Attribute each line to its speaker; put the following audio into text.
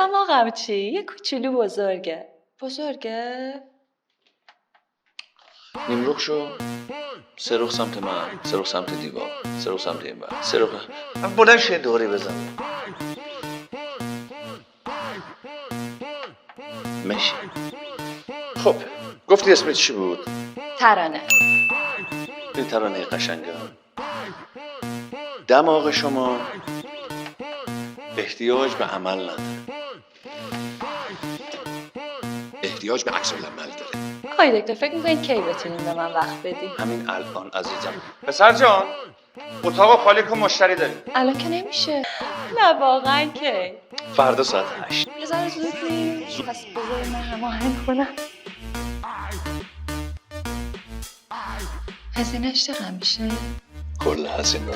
Speaker 1: دماغم چی؟ یه کوچولو بزرگه. بزرگه؟
Speaker 2: نیمروخ شو. سه رخ سمت من، سه رخ سمت دیوار، سه رخ سمت این بر، سه رخ بلند شه دوری بزن. مشی. خب گفتی اسمت چی بود؟
Speaker 1: ترانه.
Speaker 2: این ترانه قشنگه. دماغ شما احتیاج به عمل نداره، احتیاج به عکس العمل داره.
Speaker 1: آقای دکتر فکر میکنین کی بتونین به من وقت بدین؟
Speaker 2: همین الان عزیزم.
Speaker 3: پسر جان اتاق خالی کن، مشتری داریم.
Speaker 1: الان که نمیشه. نه واقعا کی؟
Speaker 2: فردا ساعت 8.
Speaker 1: یه ذره زود نیست. پس بذارین من هماهنگ کنم. هزینه‌اش چقدر میشه؟
Speaker 2: کل هزینه